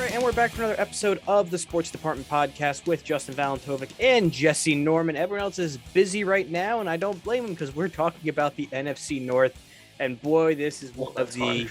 right, and we're back for another episode of the Sports Department Podcast with Justin Valentovic and Jesse Norman. Everyone else is busy right now, and I don't blame them because we're talking about the NFC North. And boy, this is one of the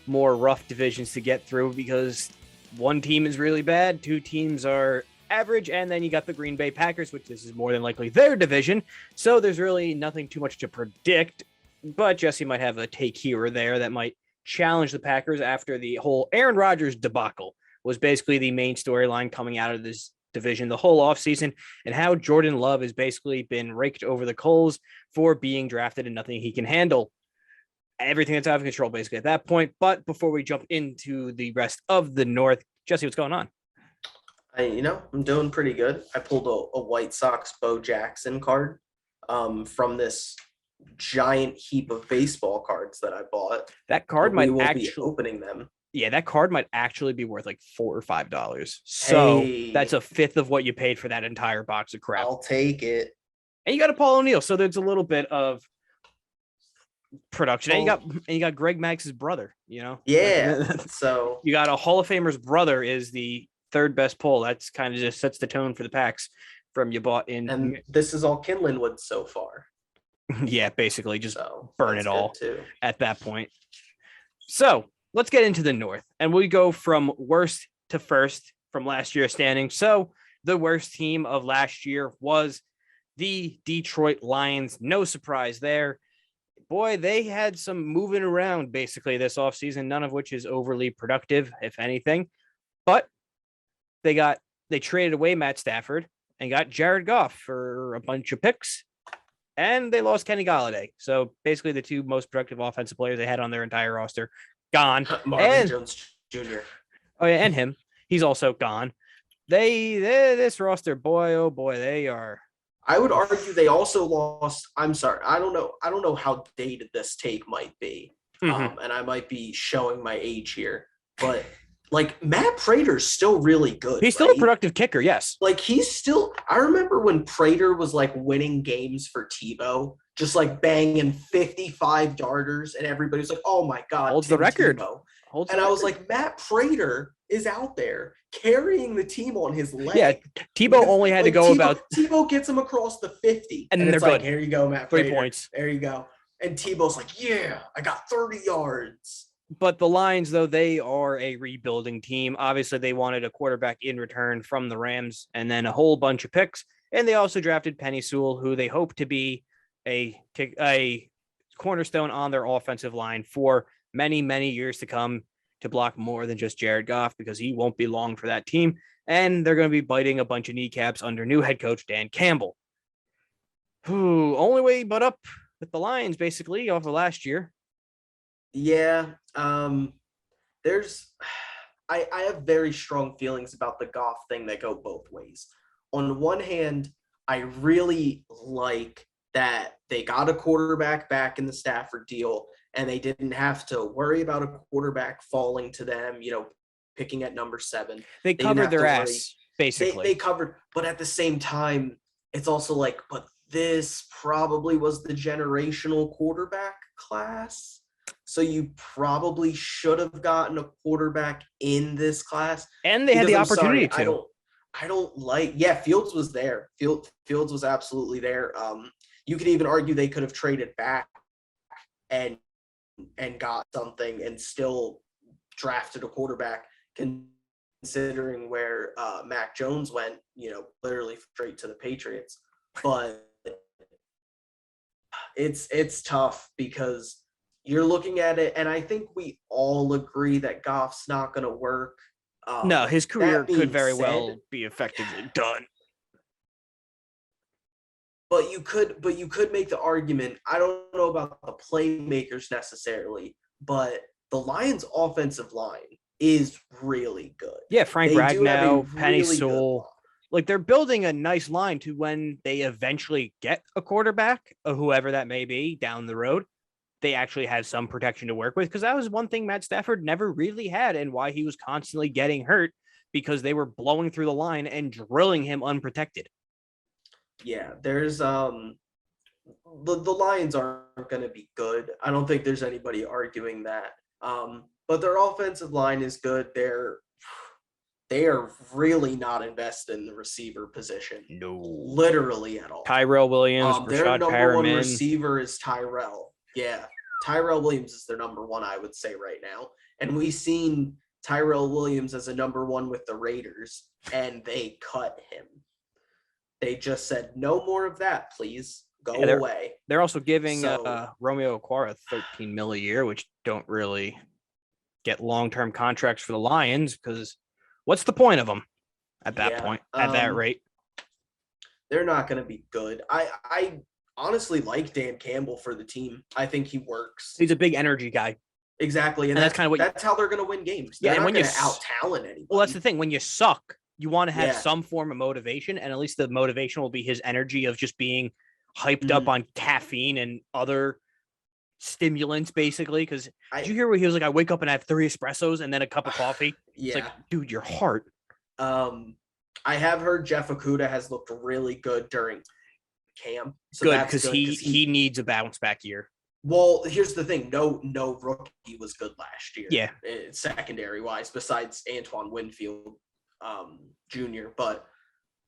more rough divisions to get through because one team is really bad, two teams are average, and then you got the Green Bay Packers, which this is more than likely their division. So there's really nothing too much to predict, but Jesse might have a take here or there that might challenge the Packers after the whole Aaron Rodgers debacle was basically the main storyline coming out of this division the whole offseason, and how Jordan Love has basically been raked over the coals for being drafted and nothing he can handle. Everything that's out of control basically at that point. But before we jump into the rest of the North, Jesse, what's going on? I'm doing pretty good. I pulled a White Sox Bo Jackson card from this giant heap of baseball cards that I bought. That card might actually be opening them. Yeah, that card might actually be worth like $4 or $5. So that's a fifth of what you paid for that entire box of crap. I'll take it. And you got a Paolantonio, so there's a little bit of production. And you got Greg Maggs' brother, Yeah. So you got a Hall of Famer's brother is the third best pull. That's kind of just sets the tone for the packs from you bought in. And this is all Kinlinwood so far. Yeah, basically just burn it all at that point. So let's get into the North, and we go from worst to first from last year's standing. So the worst team of last year was the Detroit Lions. No surprise there. Boy, they had some moving around basically this offseason, none of which is overly productive, if anything. But they traded away Matt Stafford and got Jared Goff for a bunch of picks. And they lost Kenny Golladay. So basically the two most productive offensive players they had on their entire roster gone. Marvin Jones Jr. Oh, yeah, and him. He's also gone. This roster, boy, oh boy, they are. I would argue they also lost. I'm sorry. I don't know how dated this take might be. Mm-hmm. And I might be showing my age here. But like Matt Prater's still really good. He's still a productive kicker, yes. Like I remember when Prater was like winning games for Tebow, just like banging 55 yarders, and everybody's like, "Oh my God, holds the record." I was like, Matt Prater is out there carrying the team on his leg. Yeah, Tebow only had to go Tebow gets him across the 50, and it's they're like, good. Here you go, Matt Prater. 3 points. There you go. And Tebow's like, yeah, I got 30 yards. But the Lions, though, they are a rebuilding team. Obviously, they wanted a quarterback in return from the Rams and then a whole bunch of picks. And they also drafted Penny Sewell, who they hope to be a cornerstone on their offensive line for many, many years to come to block more than just Jared Goff because he won't be long for that team. And they're going to be biting a bunch of kneecaps under new head coach Dan Campbell, who only way but up with the Lions, basically, off of last year. Yeah, I have very strong feelings about the Goff thing that go both ways. On one hand, I really like that they got a quarterback back in the Stafford deal, and they didn't have to worry about a quarterback falling to them, picking at number 7. They covered their ass, basically. They covered, but at the same time, it's also like, but this probably was the generational quarterback class. So you probably should have gotten a quarterback in this class. And they had the opportunity to. I don't like, Fields was there. Fields was absolutely there. You could even argue they could have traded back and got something and still drafted a quarterback, considering where Mac Jones went, literally straight to the Patriots. But it's tough because you're looking at it, and I think we all agree that Goff's not going to work. No, his career could very well be effectively done. But you could make the argument. I don't know about the playmakers necessarily, but the Lions' offensive line is really good. Yeah, Frank Ragnow, Penny Sewell. Like, they're building a nice line to when they eventually get a quarterback, or whoever that may be, down the road. They actually had some protection to work with, because that was one thing Matt Stafford never really had, and why he was constantly getting hurt, because they were blowing through the line and drilling him unprotected. Yeah, there's the Lions aren't going to be good. I don't think there's anybody arguing that. But their offensive line is good. they are really not invested in the receiver position. No. Literally at all. Tyrell Williams, their Rashad number one Perriman. receiver is Tyrell. Yeah. Tyrell Williams is their number one, I would say, right now. And we've seen Tyrell Williams as a number one with the Raiders, and they cut him. They just said, no more of that, please. Go away. They're also giving Romeo Okwara $13 million a year, which don't really get long-term contracts for the Lions, because what's the point of them at that point, at that rate? They're not going to be good. I honestly like Dan Campbell for the team. I think he works. He's a big energy guy. Exactly. And that's kind of that's how they're going to win games. They're not going to out-talent anybody. Well, that's the thing. When you suck, you want to have some form of motivation, and at least the motivation will be his energy of just being hyped up on caffeine and other stimulants, basically. Because did you hear where he was like, I wake up and I have 3 espressos and then a cup of coffee? It's like, dude, your heart. I have heard Jeff Okudah has looked really good during camp. So good, because he needs a bounce back year. Well, here's the thing. No rookie was good last year. Yeah. Secondary wise, besides Antoine Winfield Jr. But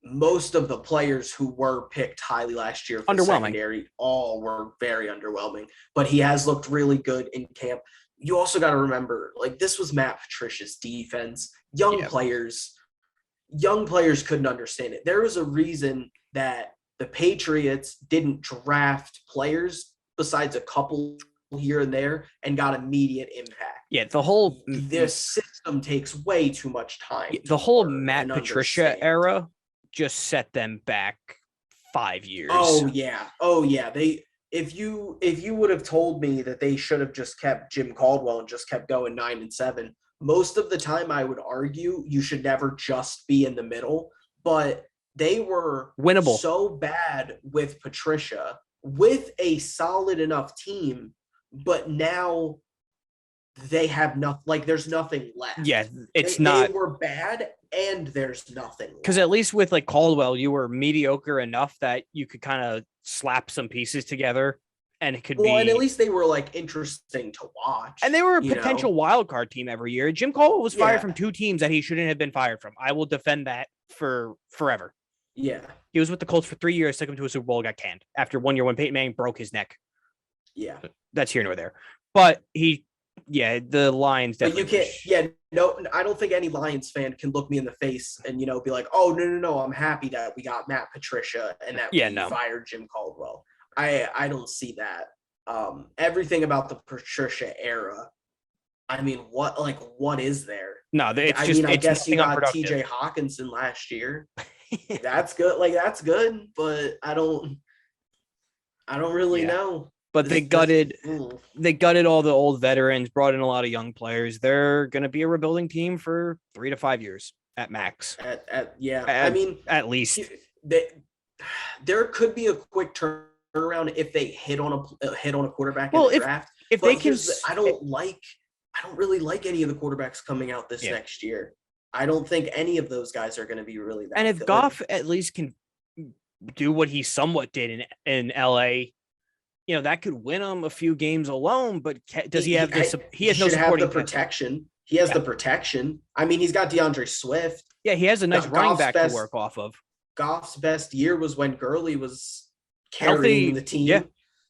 most of the players who were picked highly last year for secondary all were very underwhelming. But he has looked really good in camp. You also got to remember, like, this was Matt Patricia's defense. Young players couldn't understand it. There was a reason that the Patriots didn't draft players besides a couple here and there and got immediate impact. Yeah, this system takes way too much time. The whole Matt Patricia era just set them back 5 years. Oh yeah. If you would have told me that they should have just kept Jim Caldwell and just kept going 9-7, most of the time I would argue you should never just be in the middle, but they were winnable so bad with Patricia with a solid enough team, but now they have nothing. Like, there's nothing left. Yeah, they were bad, and there's nothing left. Because at least with like Caldwell, you were mediocre enough that you could kind of slap some pieces together, and it could be. Well, and at least they were like interesting to watch. And they were a potential wild card team every year. Jim Caldwell was fired from 2 teams that he shouldn't have been fired from. I will defend that for forever. Yeah. He was with the Colts for 3 years, took him to a Super Bowl, got canned after 1 year when Peyton Manning broke his neck. Yeah. That's here nor there. But the Lions definitely. But you can't, no, I don't think any Lions fan can look me in the face and, be like, oh, no, I'm happy that we got Matt Patricia and that we fired Jim Caldwell. I don't see that. Everything about the Patricia era, I mean, what is there? No, I guess you got TJ Hawkinson last year. That's good. Like, that's good, but I don't really know. But they gutted all the old veterans, brought in a lot of young players. They're going to be a rebuilding team for 3 to 5 years at max. At least there could be a quick turnaround if they hit on a quarterback in the draft. If they can, I don't really like any of the quarterbacks coming out this next year. I don't think any of those guys are going to be really that And if good. Goff at least can do what he somewhat did in LA, that could win him a few games alone. But does he have this? He has no supporting protection. He has the protection. I mean, he's got DeAndre Swift. Yeah, he has a nice running back to work off of. Goff's best year was when Gurley was carrying the team. Yeah.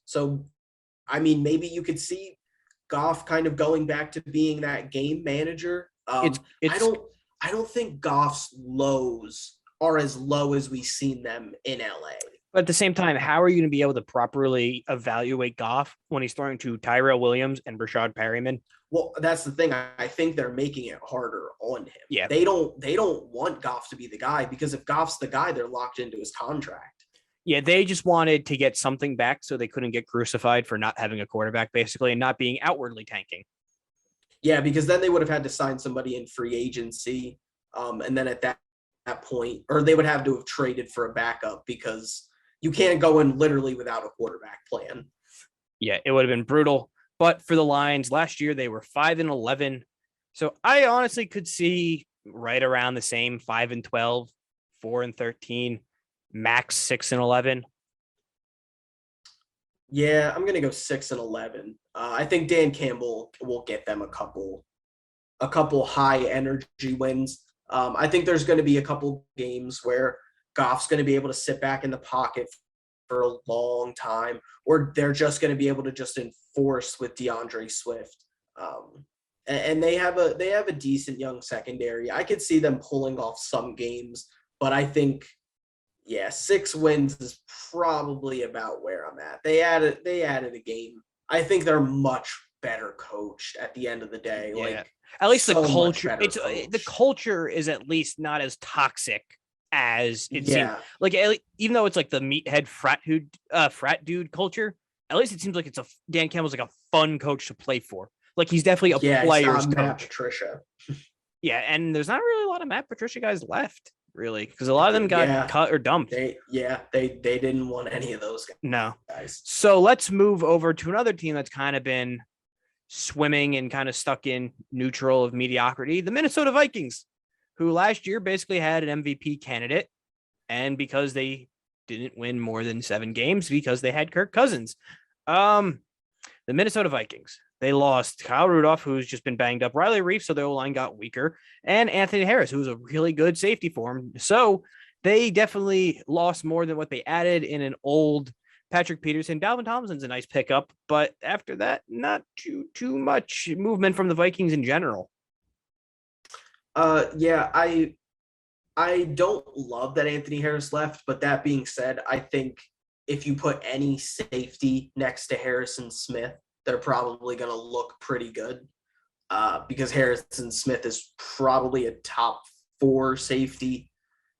So, I mean, maybe you could see Goff kind of going back to being that game manager. I don't think Goff's lows are as low as we've seen them in LA. But at the same time, how are you going to be able to properly evaluate Goff when he's throwing to Tyrell Williams and Rashad Perriman? Well, that's the thing. I think they're making it harder on him. Yeah. They don't want Goff to be the guy, because if Goff's the guy, they're locked into his contract. Yeah, they just wanted to get something back so they couldn't get crucified for not having a quarterback, basically, and not being outwardly tanking. Yeah, because then they would have had to sign somebody in free agency. And then at that point, or they would have to have traded for a backup, because you can't go in literally without a quarterback plan. Yeah, it would have been brutal. But for the Lions, last year they were 5-11. So I honestly could see right around the same 5-12, 4-13, max 6-11. Yeah, I'm gonna go 6-11. I think Dan Campbell will get them a couple high energy wins. I think there's going to be a couple games where Goff's going to be able to sit back in the pocket for a long time, or they're just going to be able to just enforce with DeAndre Swift. And they have a decent young secondary. I could see them pulling off some games, but I think, 6 wins is probably about where I'm at. They added a game. I think they're much better coached at the end of the day. Yeah. Like, at least so the culture. the culture is at least not as toxic as it seems. Like, even though it's like the meathead frat dude culture, at least it seems like Dan Campbell's like a fun coach to play for. Like, he's definitely a player's coach. Matt Patricia. Yeah, and there's not really a lot of Matt Patricia guys left, really, because a lot of them got cut or dumped. They didn't want any of those guys. No. So let's move over to another team that's kind of been swimming and kind of stuck in neutral of mediocrity, the Minnesota Vikings, who last year basically had an MVP candidate, and because they didn't win more than 7 games because they had Kirk Cousins. The Minnesota Vikings, they lost Kyle Rudolph, who's just been banged up, Riley Reef, so their O-line got weaker, and Anthony Harris, who's a really good safety for him. So they definitely lost more than what they added in an old Patrick Peterson. Dalvin Tomlinson's a nice pickup, but after that, not too much movement from the Vikings in general. I don't love that Anthony Harris left, but that being said, I think if you put any safety next to Harrison Smith, they're probably going to look pretty good, because Harrison Smith is probably a top 4 safety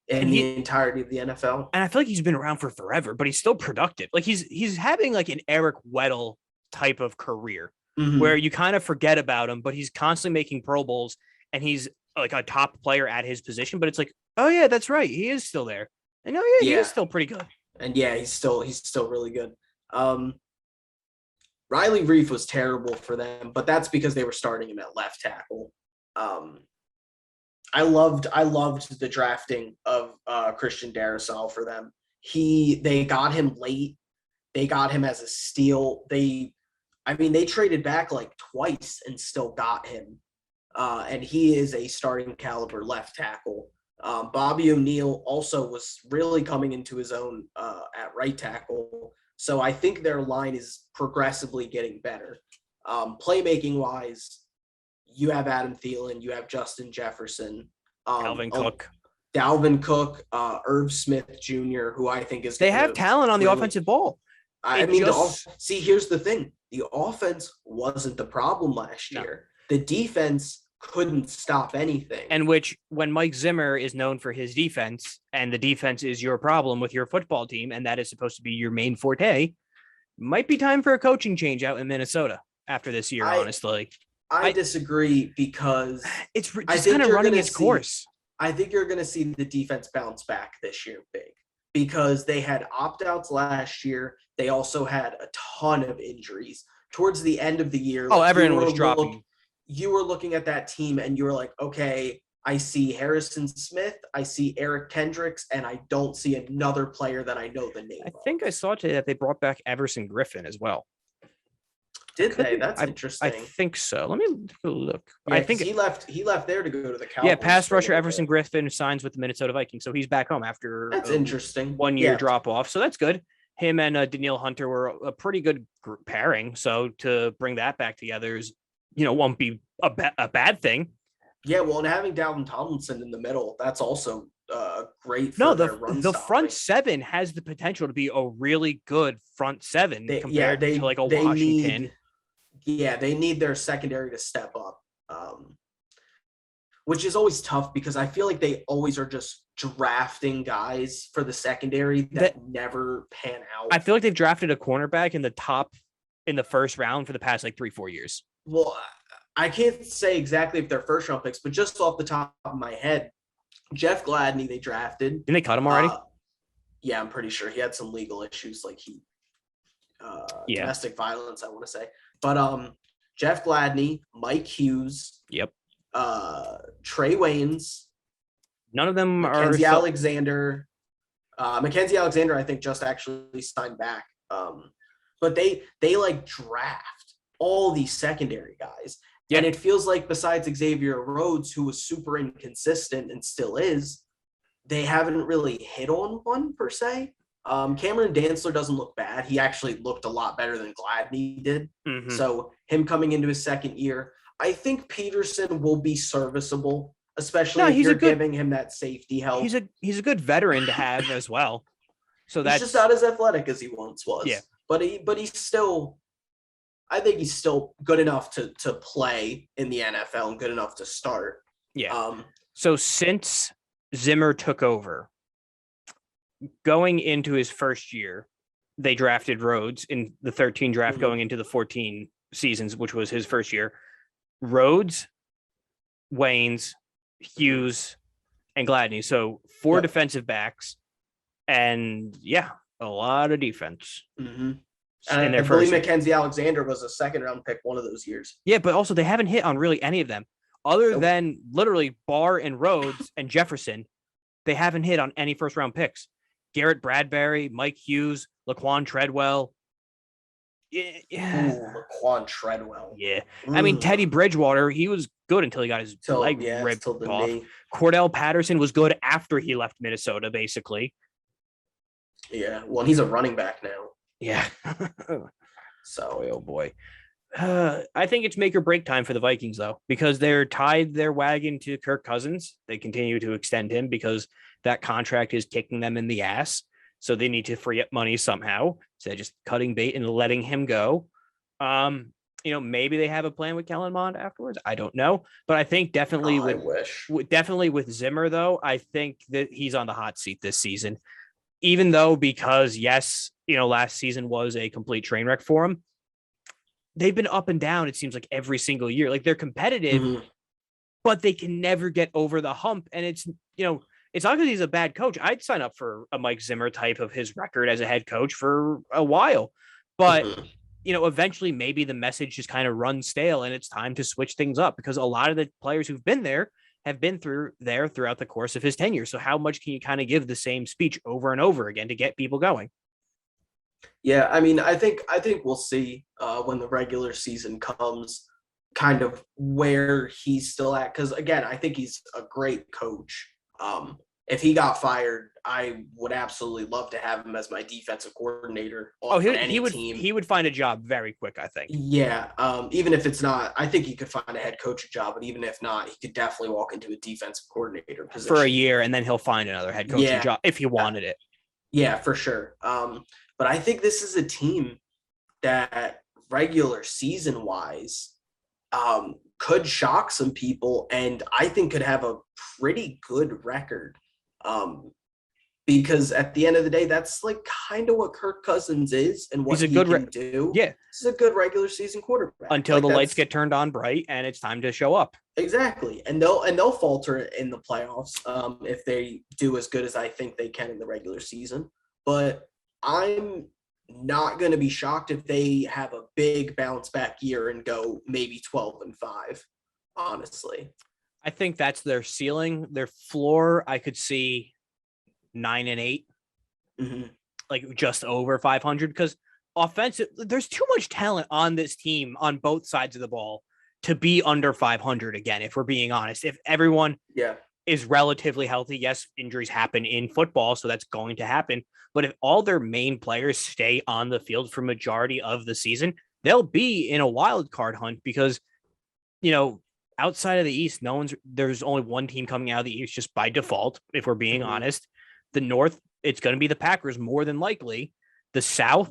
in the entirety of the NFL. And I feel like he's been around for forever, but he's still productive. Like, he's having like an Eric Weddle type of career, where you kind of forget about him, but he's constantly making Pro Bowls, and he's like a top player at his position. But it's like, oh yeah, that's right, he is still there, and he is still pretty good. And he's still really good. Riley Reef was terrible for them, but that's because they were starting him at left tackle. I loved the drafting of Christian Darrisaw for them. They got him late. They got him as a steal. They traded back like twice and still got him. And he is a starting caliber left tackle. Bobby O'Neill also was really coming into his own at right tackle. So I think their line is progressively getting better. Playmaking wise, you have Adam Thielen, you have Justin Jefferson, Dalvin Cook, Irv Smith Jr., who I think is. They have talent on the offensive ball. Here's the thing: the offense wasn't the problem last year. The defense couldn't stop anything. And when Mike Zimmer is known for his defense, and the defense is your problem with your football team, and that is supposed to be your main forte, might be time for a coaching change out in Minnesota after this year, honestly. I disagree, because it's just kind of running its course. I think you're going to see the defense bounce back this year big, because they had opt-outs last year. They also had a ton of injuries towards the end of the year. Everyone was dropping. You were looking at that team and you were like, okay, I see Harrison Smith, I see Eric Kendricks, and I don't see another player that I know the name of. I think I saw today that they brought back Everson Griffin as well. Did they? That's interesting. I think so. Let me look. Yeah, I think he left there to go to the Cowboys. Yeah, pass rusher Everson Griffin signs with the Minnesota Vikings, so he's back home after that's interesting 1 year drop off. So that's good. Him and Danielle Hunter were a pretty good pairing. So to bring that back together is, won't be a bad thing. Yeah, well, and having Dalvin Tomlinson in the middle, that's also great for the front seven has the potential to be a really good front seven compared to like a Washington. They need their secondary to step up, which is always tough, because I feel like they always are just drafting guys for the secondary that never pan out. I feel like they've drafted a cornerback in the first round for the past like 3-4 years. Well, I can't say exactly if they're first round picks, but just off the top of my head, Jeff Gladney they drafted. Didn't they cut him already? Yeah, I'm pretty sure he had some legal issues, like domestic violence, I want to say. But Jeff Gladney, Mike Hughes, Trey Waynes, none of them Mackenzie Alexander. Mackenzie Alexander, I think, just actually signed back. But they like draft all these secondary guys, Yeah. And it feels like besides Xavier Rhodes, who was super inconsistent and still is, they haven't really hit on one per se. Cameron Dantzler doesn't look bad. He actually looked a lot better than Gladney did. Mm-hmm. So him coming into his second year, I think Peterson will be serviceable, especially if you're giving him that safety help. He's a good veteran to have as well. So he's just not as athletic as he once was. Yeah. But he's still, I think he's still good enough to play in the NFL and good enough to start. Yeah. So since Zimmer took over, going into his first year, they drafted Rhodes in the 13 draft going into the 14 seasons, which was his first year. Rhodes, Waynes, Hughes, and Gladney. So 4 defensive backs, and a lot of defense. Mm-hmm. And I believe Mackenzie Alexander was a second-round pick one of those years. Yeah, but also they haven't hit on really any of them. Other than literally Barr and Rhodes and Jefferson, they haven't hit on any first-round picks. Garrett Bradbury, Mike Hughes, Laquan Treadwell. Yeah. Ooh, Laquan Treadwell. Yeah. I mean, Teddy Bridgewater, he was good until he got his leg ripped off. Knee. Cordell Patterson was good after he left Minnesota, basically. Yeah. Well, he's a running back now. Yeah. So, oh boy. I think it's make or break time for the Vikings, though, because they're tied their wagon to Kirk Cousins. They continue to extend him because that contract is kicking them in the ass. So they need to free up money somehow. So just cutting bait and letting him go. Maybe they have a plan with Kellen Mond afterwards. I don't know. But I think definitely with Zimmer, though, I think that he's on the hot seat this season. Even though because, last season was a complete train wreck for him. They've been up and down, it seems like every single year. Like they're competitive, but they can never get over the hump. And it's not because he's a bad coach. I'd sign up for a Mike Zimmer type of his record as a head coach for a while. But, eventually maybe the message just kind of runs stale and it's time to switch things up because a lot of the players who've been there have been throughout the course of his tenure. So how much can you kind of give the same speech over and over again to get people going? Yeah, I mean, I think we'll see when the regular season comes, kind of where he's still at. Because again, I think he's a great coach. If he got fired, I would absolutely love to have him as my defensive coordinator on any team. He would find a job very quick, I think. Yeah, even if it's not, I think he could find a head coaching job. But even if not, he could definitely walk into a defensive coordinator position for a year, and then he'll find another head coaching job if he wanted it. Yeah, for sure. But I think this is a team that regular season wise could shock some people and I think could have a pretty good record. Because at the end of the day, that's like kind of what Kirk Cousins is and what he can do. Yeah. This is a good regular season quarterback. Until the lights get turned on bright and it's time to show up. Exactly. And they'll falter in the playoffs if they do as good as I think they can in the regular season. But I'm not going to be shocked if they have a big bounce back year and go maybe 12-5, honestly. I think that's their ceiling. Their floor, I could see 9-8, like just over 500, because offensive, there's too much talent on this team on both sides of the ball to be under 500 again, if we're being honest. If everyone is relatively healthy, yes, injuries happen in football, so that's going to happen. But if all their main players stay on the field for majority of the season, they'll be in a wild card hunt because, outside of the East, there's only one team coming out of the East just by default, if we're being honest. The North, it's going to be the Packers more than likely. The South,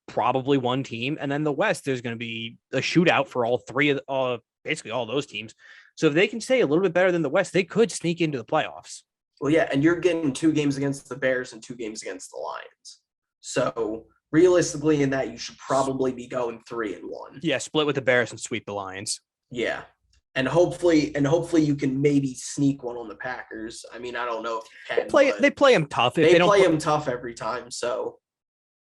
probably one team. And then the West, there's going to be a shootout for all three of basically all those teams. So if they can stay a little bit better than the West, they could sneak into the playoffs. Well, yeah, and you're getting 2 games against the Bears and 2 games against the Lions. So realistically in that, you should probably be going 3-1. Yeah, split with the Bears and sweep the Lions. Yeah. And hopefully you can maybe sneak one on the Packers. I mean, I don't know if you can. They play them tough. They play them tough every time. So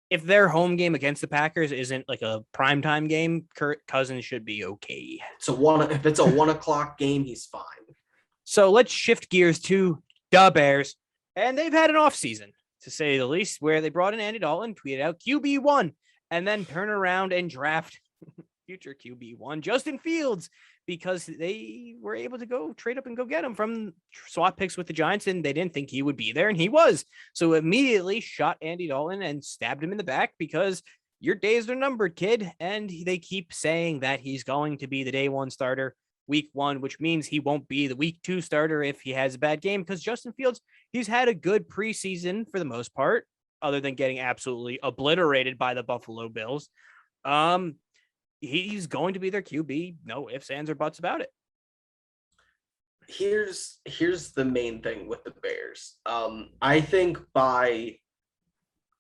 if their home game against the Packers isn't like a primetime game, Kirk Cousins should be okay. So if it's a 1:00 game, he's fine. So let's shift gears to the Bears. And they've had an off season, to say the least, where they brought in Andy Dalton, tweeted out QB1, and then turn around and draft future QB1, Justin Fields, because they were able to go trade up and go get him from swap picks with the Giants, and they didn't think he would be there, and he was. So immediately shot Andy Dalton and stabbed him in the back because your days are numbered, kid. And they keep saying that he's going to be the day one starter week one, which means he won't be the week two starter if he has a bad game, because Justin Fields, he's had a good preseason for the most part, other than getting absolutely obliterated by the Buffalo Bills. He's going to be their QB. No ifs, ands, or buts about it. Here's the main thing with the Bears. I think by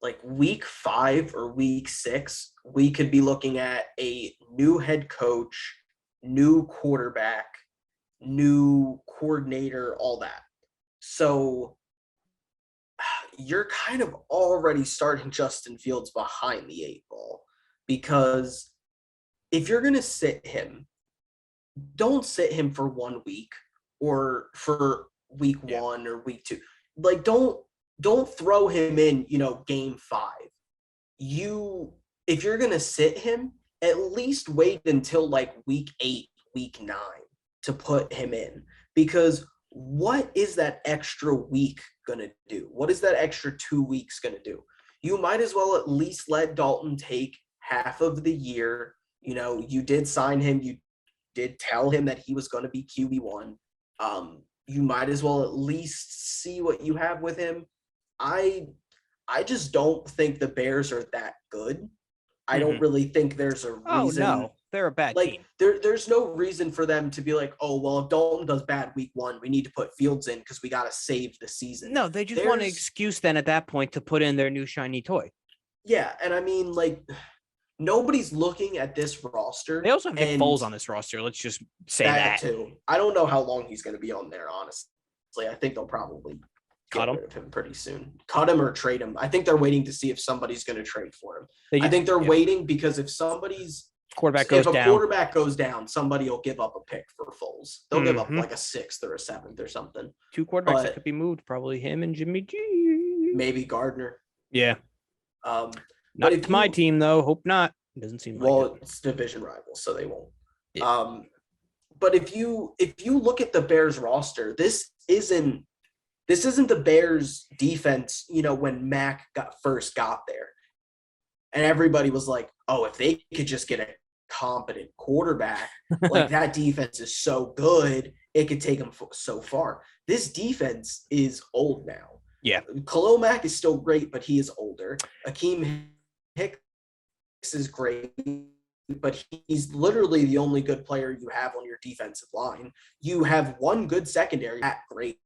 like week 5 or week 6, we could be looking at a new head coach, new quarterback, new coordinator, all that. So you're kind of already starting Justin Fields behind the 8 ball, because if you're going to sit him, don't sit him for 1 week or for week 1 or week 2. Like, don't throw him in, game 5. If you're going to sit him, at least wait until like week 8, week 9 to put him in, because what is that extra week going to do? What is that extra 2 weeks going to do? You might as well at least let Dalton take half of the year. You did sign him. You did tell him that he was going to be QB1. You might as well at least see what you have with him. I just don't think the Bears are that good. I don't really think there's a reason. Oh, no. They're a bad team. There's no reason for them to be like, oh, well, if Dalton does bad week 1, we need to put Fields in because we got to save the season. No, they just want an excuse then at that point to put in their new shiny toy. Yeah, and I mean, like, nobody's looking at this roster. They also have Nick Foles on this roster. Let's just say that. Too. I don't know how long he's going to be on there, honestly. I think they'll probably cut rid of him pretty soon. Cut him or trade him. I think they're waiting to see if somebody's going to trade for him. I think they're waiting because if quarterback goes down, somebody will give up a pick for Foles. They'll give up like a 6th or a 7th or something. 2 quarterbacks that could be moved, probably him and Jimmy G. Maybe Gardner. Yeah. Not to my team though. Hope not. It doesn't seem like it. It's division rivals, so they won't. Yeah. But if you look at the Bears roster, this isn't the Bears defense, when Mac first got there. And everybody was like, oh, if they could just get a competent quarterback, like that defense is so good, it could take them so far. This defense is old now. Yeah. Khalil Mack is still great, but he is older. Akeem Hicks is great, but he's literally the only good player you have on your defensive line. You have one good secondary at great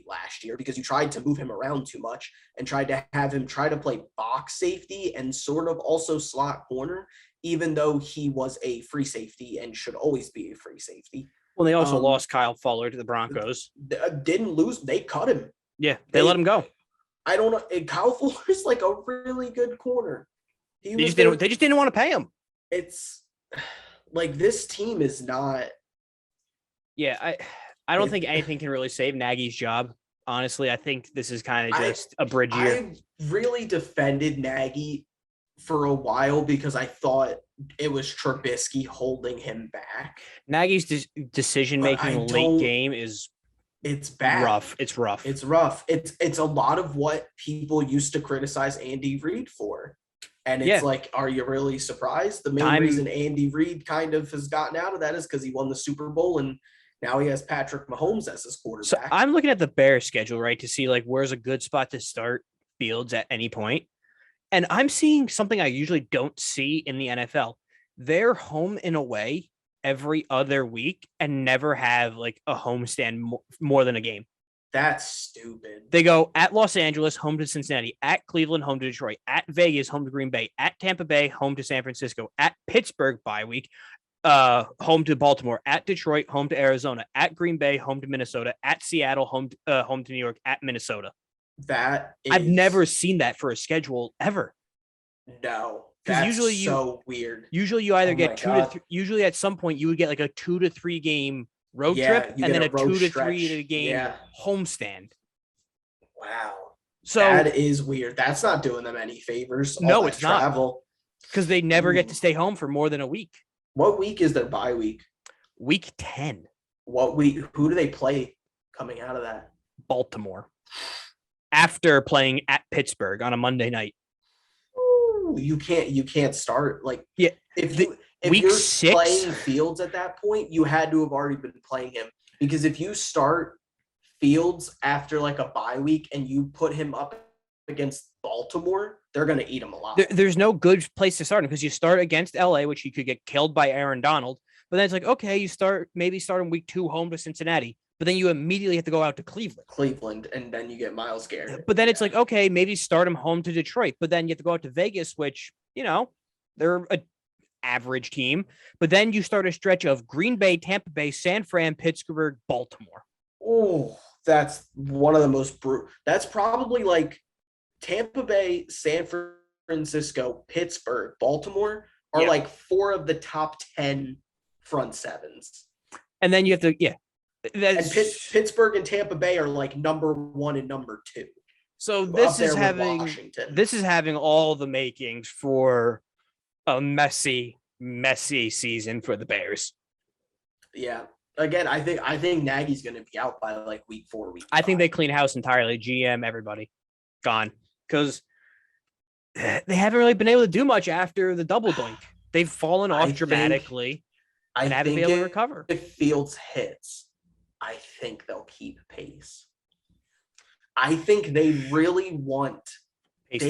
last year because you tried to move him around too much and tried to have him try to play box safety and sort of also slot corner, even though he was a free safety and should always be a free safety. Well, they also lost Kyle Fuller to the Broncos. Didn't lose. They cut him. Yeah, they let him go. I don't know. And Kyle Fuller is like a really good corner. They just didn't want to pay him. It's like this team is not. Yeah, I don't think anything can really save Nagy's job. Honestly, I think this is kind of just a bridge year. I really defended Nagy for a while because I thought it was Trubisky holding him back. Nagy's decision-making late game is it's bad. Rough. It's rough. It's rough. It's a lot of what people used to criticize Andy Reid for. And it's like, are you really surprised? The main reason Andy Reid kind of has gotten out of that is because he won the Super Bowl and now he has Patrick Mahomes as his quarterback. So I'm looking at the Bears schedule, right, to see like where's a good spot to start Fields at any point. And I'm seeing something I usually don't see in the NFL. They're home and away every other week and never have like a homestand more than a game. That's stupid. They go at Los Angeles, home to Cincinnati, at Cleveland, home to Detroit, at Vegas, home to Green Bay, at Tampa Bay, home to San Francisco, at Pittsburgh bye week, home to Baltimore, at Detroit, home to Arizona, at Green Bay, home to Minnesota, at Seattle, home to New York, at Minnesota. I've never seen that for a schedule ever. No, that's so weird. Usually you either get usually at some point you would get like a 2 to 3 game road trip and then a 2 to 3 game homestand. Wow. So that is weird. That's not doing them any favors. No, it's not. Because they never get to stay home for more than a week. What week is their bye week? Week 10. What week? Who do they play coming out of that? Baltimore. After playing at Pittsburgh on a Monday night. Ooh, you can't start if you're 6 playing Fields at that point, you had to have already been playing him, because if you start Fields after like a bye week and you put him up against Baltimore, they're going to eat him alive. There's no good place to start him, because you start against LA, which you could get killed by Aaron Donald. But then it's like, okay, you start in week 2 home to Cincinnati, but then you immediately have to go out to Cleveland. And then you get Myles Garrett. But then it's like, okay, maybe start him home to Detroit, but then you have to go out to Vegas, which, they're an average team. But then you start a stretch of Green Bay, Tampa Bay, San Fran, Pittsburgh, Baltimore. Oh, that's one of the most brutal. That's probably like Tampa Bay, San Francisco, Pittsburgh, Baltimore are like 4 of the top 10 front sevens. And then you have to, and Pittsburgh and Tampa Bay are like number 1 and number 2. So this is having all the makings for a messy season for the Bears. Yeah. Again, I think Nagy's going to be out by like week 4, week 5. I think they clean house entirely. GM, everybody gone, because they haven't really been able to do much after the double doink. They've fallen off dramatically and haven't been able to recover. If Fields hits, I think they'll keep pace. I think they really want pace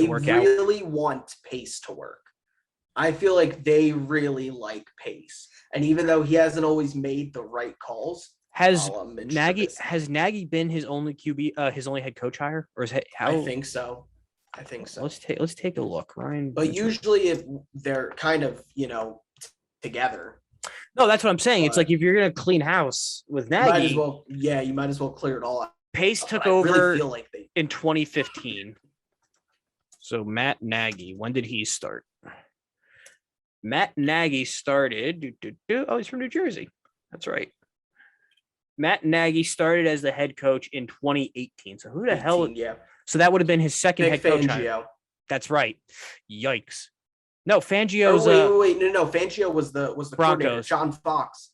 to work. I feel like they really like pace. And even though he hasn't always made the right calls, has Nagy been his only QB, his only head coach hire, or is it how? I think so. Let's take a look, Ryan. But usually, if they're kind of together. No, that's what I'm saying. It's like if you're gonna clean house with Nagy, you might as well clear it all out. Pace took over in 2015. So Matt Nagy, when did he start? Matt Nagy started. Oh, he's from New Jersey. That's right. Matt Nagy started as the head coach in 2018. So who the hell? Yeah. So that would have been his second head coach. Fangio. That's right. Yikes. No, Fangio's. Wait. No. Fangio was the Broncos. John Fox.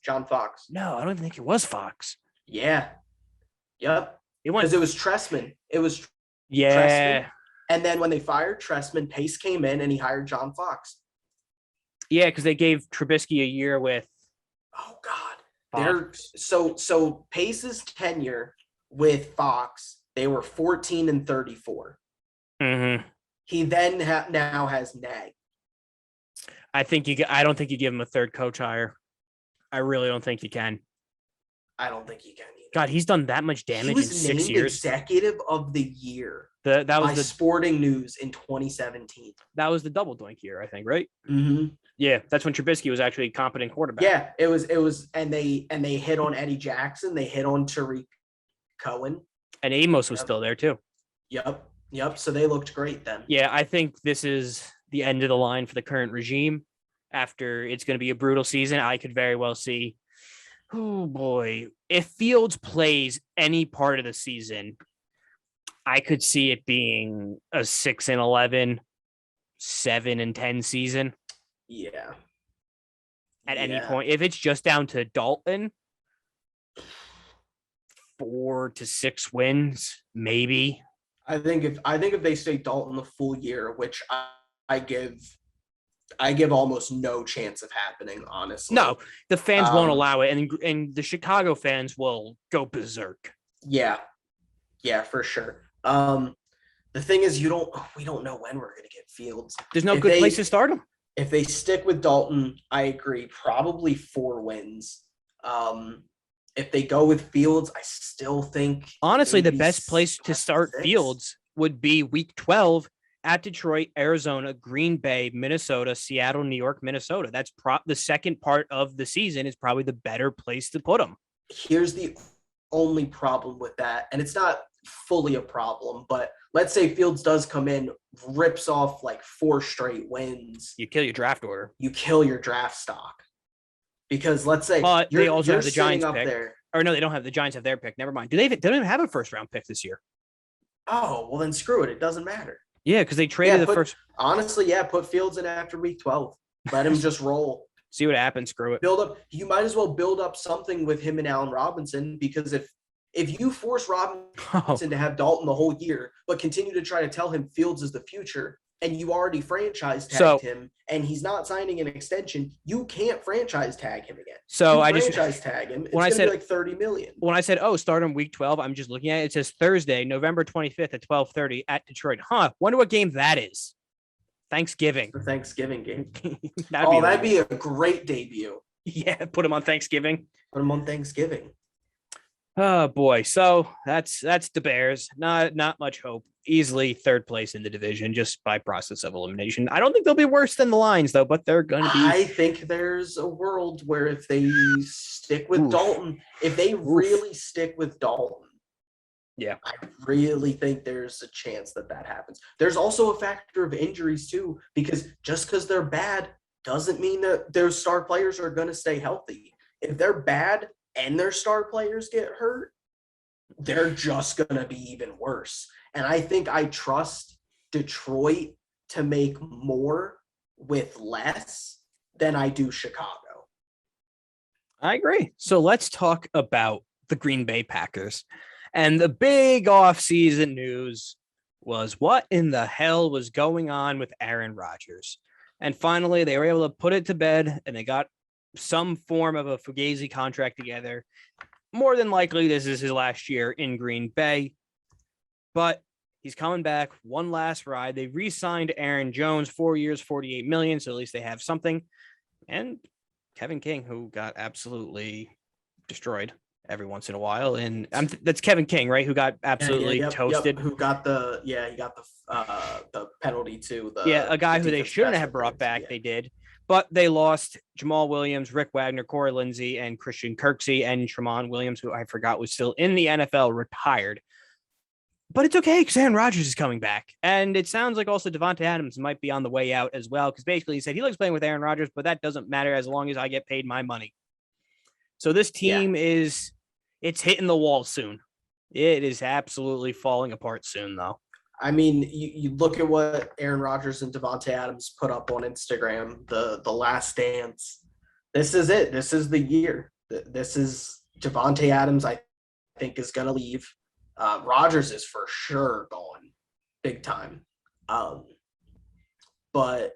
No, I don't even think it was Fox. Yeah. Yep. Because it was Trestman. Trestman. And then when they fired Trestman, Pace came in and he hired John Fox. Yeah, because they gave Trubisky a year with. Oh God. So Pace's tenure with Fox, they were 14-34. Mm-hmm. He then now has Nagy. I don't think you give him a third coach hire. I really don't think you can. I don't think you can either. God, he's done that much damage in 6 years. Executive of the year. That was the Sporting News in 2017. That was the double doink year, I think, right? Mm-hmm. Yeah, that's when Trubisky was actually a competent quarterback. Yeah, it was, and they hit on Eddie Jackson. They hit on Tariq Cohen, and Amos was still there too. Yep. So they looked great then. Yeah, I think this is the end of the line for the current regime. After it's going to be a brutal season, I could very well see. Oh boy, if Fields plays any part of the season, I could see it being a 6-11, 7-10 season. Yeah. At any point, if it's just down to Dalton, 4 to 6 wins, maybe. I think if they stay Dalton the full year, which I give almost no chance of happening, honestly. No, the fans won't allow it, and the Chicago fans will go berserk. Yeah, for sure. The thing is, we don't know when we're gonna get Fields. There's no good place to start him. If they stick with Dalton, I agree, probably 4 wins. If they go with Fields, I still think honestly the best place to start Fields would be week 12 at Detroit, Arizona, Green Bay, Minnesota, Seattle, New York, Minnesota. That's the second part of the season is probably the better place to put them. Here's the only problem with that, and it's not fully a problem, but let's say Fields does come in, rips off like 4 straight wins. You kill your draft order. You kill your draft stock. Because let's say they also have the Giants pick. There. Or no, they don't have the Giants have their pick. Never mind. They don't even have a first round pick this year. Oh, well then screw it. It doesn't matter. Yeah, because they traded the first. Honestly, put Fields in after week 12. Let him just roll. See what happens. Screw it. Build up. You might as well build up something with him and Allen Robinson, because if you force Robinson to have Dalton the whole year, but continue to try to tell him Fields is the future, and you already franchise tagged him, and he's not signing an extension, you can't franchise tag him again. So I franchise tag him. It's going to be like $30 million. When I said, start on week 12, I'm just looking at it. It says Thursday, November 25th at 12:30 at Detroit. Wonder what game that is. Thanksgiving. The Thanksgiving game. that'd be a great debut. Yeah, put him on Thanksgiving. Put him on Thanksgiving. Oh boy. So that's the Bears. Not much hope. Easily third place in the division just by process of elimination. I don't think they'll be worse than the Lions though, but they're going to be. I think there's a world where if they stick with Dalton, if they really stick with Dalton, yeah, I really think there's a chance that happens. There's also a factor of injuries too, because just because they're bad doesn't mean that their star players are going to stay healthy. If they're bad and their star players get hurt, they're just going to be even worse. And I think I trust Detroit to make more with less than I do Chicago. I agree. So let's talk about the Green Bay Packers. And the big offseason news was what in the hell was going on with Aaron Rodgers. And finally, they were able to put it to bed, and they got some form of a Fugazi contract together. More than likely, this is his last year in Green Bay. But he's coming back one last ride. They re-signed Aaron Jones, 4 years, $48 million, so at least they have something. And Kevin King, who got absolutely destroyed every once in a while, and that's Kevin King, right? Who got absolutely toasted. Who got the penalty too. A guy who they shouldn't have brought back. Yeah. They did, but they lost Jamal Williams, Rick Wagner, Corey Lindsey, and Christian Kirksey, and Tramon Williams, who I forgot was still in the NFL, retired. But it's okay because Aaron Rodgers is coming back, and it sounds like also Devontae Adams might be on the way out as well. Because basically he said he likes playing with Aaron Rodgers, but that doesn't matter as long as I get paid my money. So this team it's hitting the wall soon. It is absolutely falling apart soon, though. I mean, you look at what Aaron Rodgers and Devontae Adams put up on Instagram, the last dance. This is it. This is the year. This is Devontae Adams, I think, is going to leave. Rodgers is for sure gone big time. But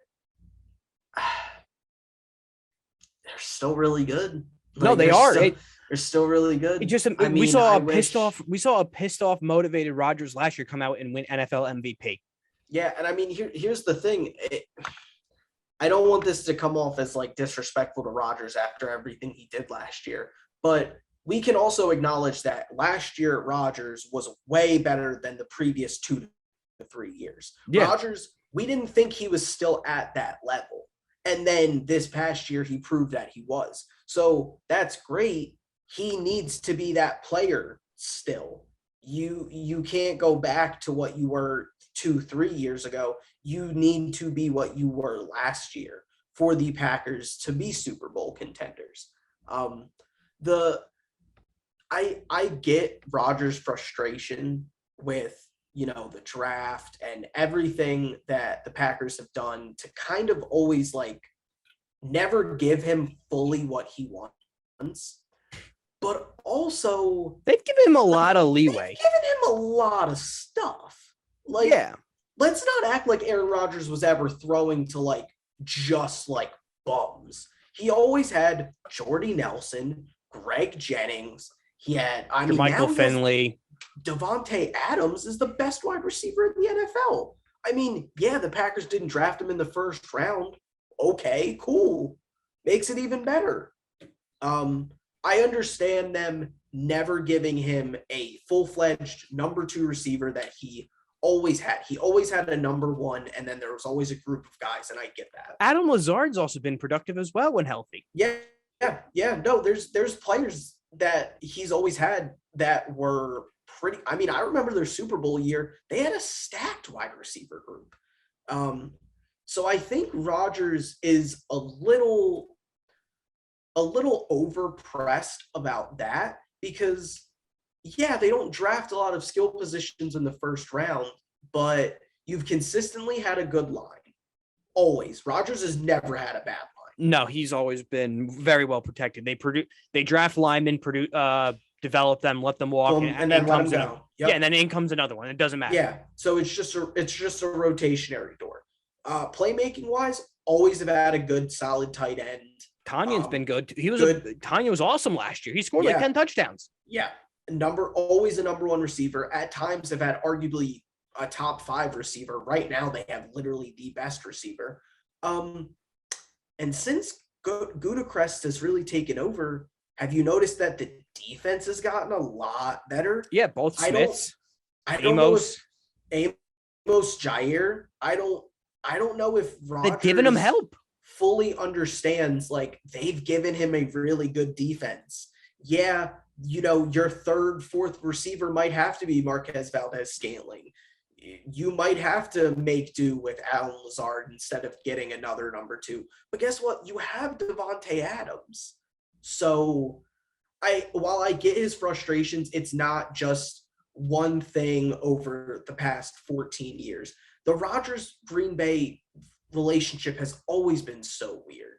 they're still really good. No, they are. They're still really good. We saw a pissed off, motivated Rodgers last year come out and win NFL MVP. Yeah, and I mean, here's the thing. I don't want this to come off as like disrespectful to Rodgers after everything he did last year, but we can also acknowledge that last year Rodgers was way better than the previous 2 to 3 years. Yeah. Rodgers, we didn't think he was still at that level. And then this past year, he proved that he was. So that's great. He needs to be that player still. You can't go back to what you were 2-3 years ago. You need to be what you were last year for the Packers to be Super Bowl contenders. I get Rodgers' frustration with the draft and everything that the Packers have done to kind of always like never give him fully what he wants. But also they've given him a lot of leeway. They've given him a lot of stuff. Like, yeah. Let's not act like Aaron Rodgers was ever throwing to like just like bums. He always had Jordy Nelson, Greg Jennings. He had Michael Finley. Devontae Adams is the best wide receiver in the NFL. I mean, yeah, the Packers didn't draft him in the first round. Okay, cool. Makes it even better. I understand them never giving him a full-fledged number 2 receiver that he always had. He always had a number 1, and then there was always a group of guys, and I get that. Adam Lazard's also been productive as well when healthy. Yeah. No, there's players that he's always had that were pretty. I mean, I remember their Super Bowl year. They had a stacked wide receiver group. So I think Rodgers is a little overpressed about that because, yeah, they don't draft a lot of skill positions in the first round, but you've consistently had a good line. Always. Rodgers has never had a bad line. No, he's always been very well protected. They draft linemen, develop them, let them walk, and then let them go. Yep. Yeah, and then in comes another one. It doesn't matter. Yeah, so it's just a rotationary door. Playmaking wise, always have had a good, solid tight end. Tanyan's been good. Tanya was awesome last year. He scored like 10 touchdowns. Yeah, always a number one receiver. At times, have had arguably a top 5 receiver. Right now, they have literally the best receiver. And since Gudacrest has really taken over, have you noticed that the defense has gotten a lot better? Yeah, both Smiths. I don't know if Amos, Jair. I don't know if Rodgers they've given him help. Fully understands, like, they've given him a really good defense. Yeah, your third, fourth receiver might have to be Marquez Valdez-Scantling. You might have to make do with Allen Lazard instead of getting another number 2. But guess what? You have Devontae Adams. So while I get his frustrations, it's not just one thing over the past 14 years. The Rodgers-Green Bay relationship has always been so weird.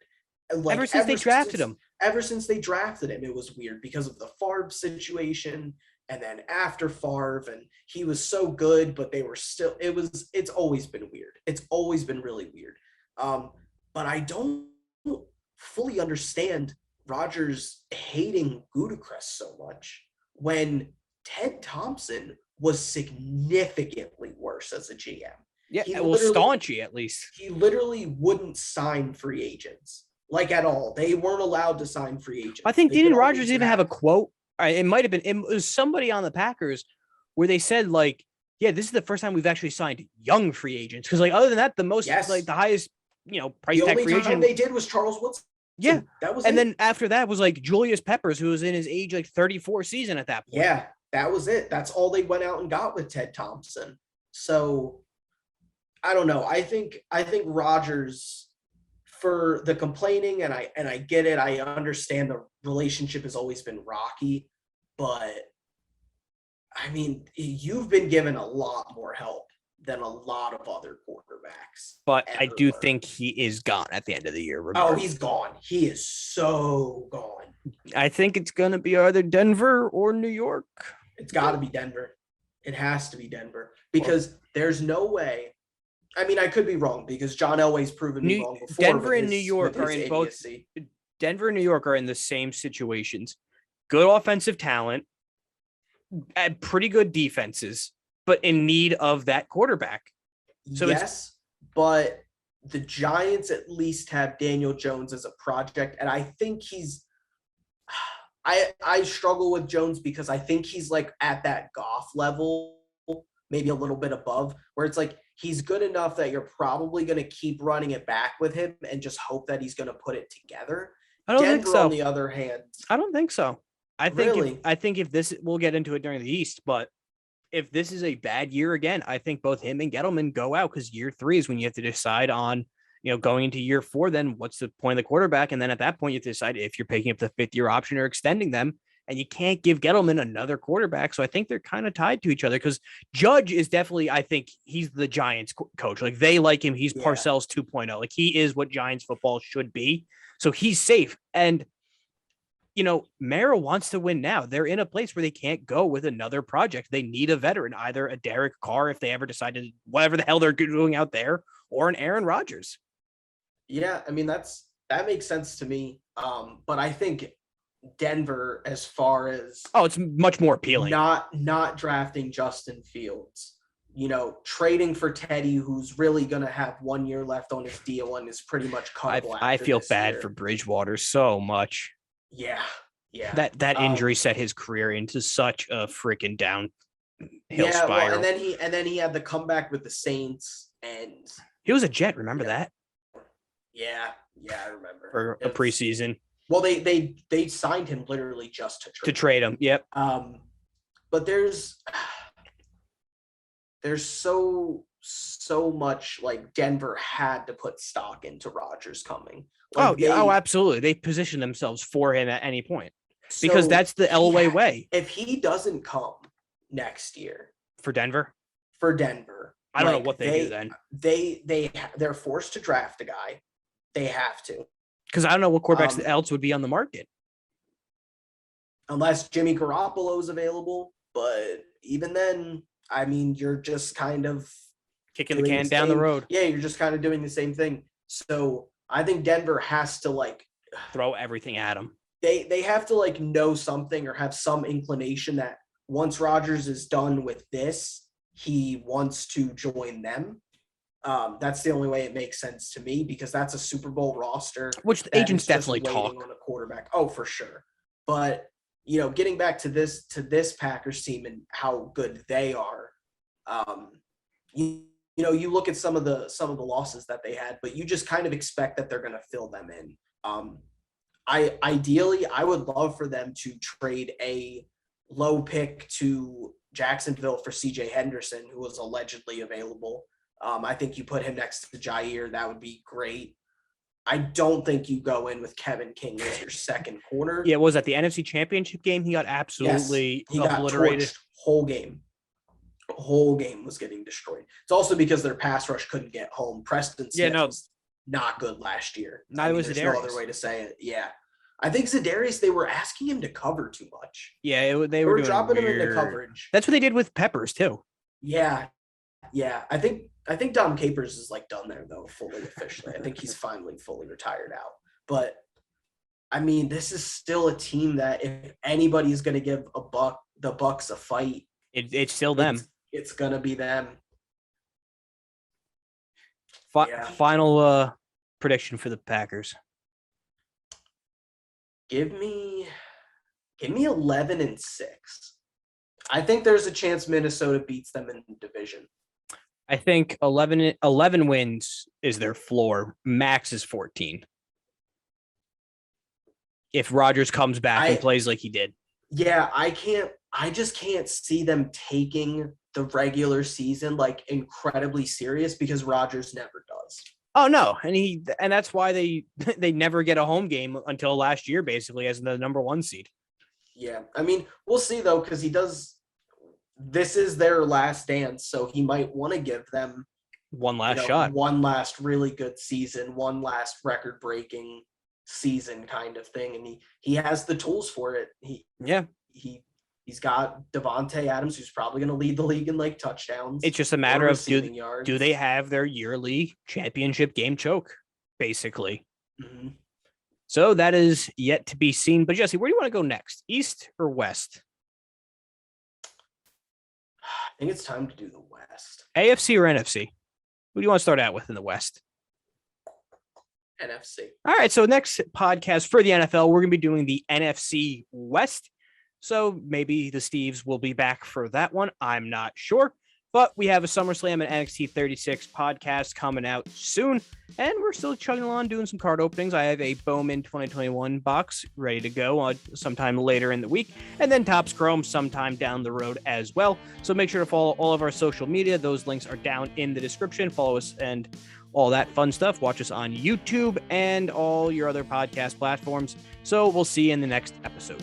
Ever since they drafted him. Ever since they drafted him, it was weird because of the Favre situation. And then after Favre, and he was so good, but they were still, it's always been weird. It's always been really weird. But I don't fully understand Rodgers hating Gudacrest so much when Ted Thompson was significantly worse as a GM. Yeah, staunchy at least. He literally wouldn't sign free agents, like, at all. They weren't allowed to sign free agents. I think didn't Rodgers even have a quote? It might have been, it was somebody on the Packers where they said, like, yeah, this is the first time we've actually signed young free agents. Because, like, other than that, like the highest, price tag free agent. The only time they did was Charles Woodson. Yeah. That was and then after that was like Julius Peppers, who was in his age, like 34 season at that point. Yeah, that was it. That's all they went out and got with Ted Thompson. So I don't know. I think Rodgers, for the complaining, and I get it. I understand the relationship has always been rocky, but I mean, you've been given a lot more help than a lot of other quarterbacks. But I do think he is gone at the end of the year. Regardless. Oh, he's gone. He is so gone. I think it's going to be either Denver or New York. It's got to be Denver. It has to be Denver because there's no way. I mean, I could be wrong because John Elway's proven me wrong before. Denver and New York are in both. Denver and New York are in the same situations. Good offensive talent, pretty good defenses, but in need of that quarterback. So yes, but the Giants at least have Daniel Jones as a project, and I think he's. I struggle with Jones because I think he's like at that Goff level, maybe a little bit above, where it's like he's good enough that you're probably going to keep running it back with him and just hope that he's going to put it together. I don't think so. On the other hand, I don't think so. I think if this, we'll get into it during the East, but if this is a bad year again, I think both him and Gettleman go out because year 3 is when you have to decide on, going into year 4, then what's the point of the quarterback? And then at that point, you have to decide if you're picking up the 5th-year option or extending them, and you can't give Gettleman another quarterback. So I think they're kind of tied to each other because Judge is definitely, I think he's the Giants coach. Like they like him. He's Parcells 2.0. Like he is what Giants football should be. So he's safe. And, Mara wants to win now. They're in a place where they can't go with another project. They need a veteran, either a Derek Carr, if they ever decided whatever the hell they're doing out there, or an Aaron Rodgers. Yeah. I mean, that makes sense to me. But I think Denver, as far as it's much more appealing. Not drafting Justin Fields, trading for Teddy, who's really going to have 1 year left on his deal and is pretty much cut. I feel bad for Bridgewater so much. Yeah. That injury set his career into such a freaking downhill spiral. Well, and then he had the comeback with the Saints, and he was a Jet. Remember that? Yeah, I remember. For a preseason. Well, they signed him literally just to trade him. Yep. But there's so much, like, Denver had to put stock into Rodgers coming. Like absolutely. They position themselves for him at any point because that's the Elway way. If he doesn't come next year for Denver, I don't know what they do then. They're forced to draft a guy. They have to. Because I don't know what quarterbacks else would be on the market. Unless Jimmy Garoppolo is available. But even then, I mean, you're just kind of kicking the can down the road. Yeah, you're just kind of doing the same thing. So I think Denver has to like throw everything at him. They have to like know something or have some inclination that once Rodgers is done with this, he wants to join them. That's the only way it makes sense to me, because that's a Super Bowl roster. Which the agents definitely talk on a quarterback. Oh, for sure. But getting back to this Packers team and how good they are, you look at some of the losses that they had, but you just kind of expect that they're going to fill them in. I would love for them to trade a low pick to Jacksonville for CJ Henderson, who was allegedly available. I think you put him next to Jair. That would be great. I don't think you go in with Kevin King as your second corner. Yeah, was that the NFC Championship game? He got absolutely obliterated. Got torched. Whole game was getting destroyed. It's also because their pass rush couldn't get home. Preston Smith was not good last year. Neither was Za'Darius. There's no other way to say it. Yeah. I think Za'Darius, they were asking him to cover too much. Yeah, they were dropping him into coverage. That's what they did with Peppers too. Yeah. I think Dom Capers is like done there though, fully officially. I think he's finally fully retired out. But I mean, this is still a team that if anybody's going to give the Bucks a fight, it's still them. It's going to be them. Final prediction for the Packers. Give me 11-6. I think there's a chance Minnesota beats them in the division. I think 11 wins is their floor. Max is 14. If Rodgers comes back and plays like he did. Yeah, I just can't see them taking the regular season like incredibly serious, because Rodgers never does. Oh no, and that's why they never get a home game until last year, basically, as the number 1 seed. Yeah, I mean, we'll see though, because he does. This is their last dance, so he might want to give them one last shot, one last really good season, one last record-breaking season kind of thing, and he has the tools for it. He's got Devontae Adams, who's probably going to lead the league in like touchdowns. It's just a matter of do they have their yearly championship game choke, basically. Mm-hmm. So that is yet to be seen. But Jesse, where do you want to go next? East or West? I think it's time to do the West. AFC or NFC? Who do you want to start out with in the West? NFC. All right. So next podcast for the NFL, we're going to be doing the NFC West. So maybe the Steves will be back for that one. I'm not sure. But we have a SummerSlam and NXT 36 podcast coming out soon. And we're still chugging along doing some card openings. I have a Bowman 2021 box ready to go sometime later in the week. And then Topps Chrome sometime down the road as well. So make sure to follow all of our social media. Those links are down in the description. Follow us and all that fun stuff. Watch us on YouTube and all your other podcast platforms. So we'll see you in the next episode.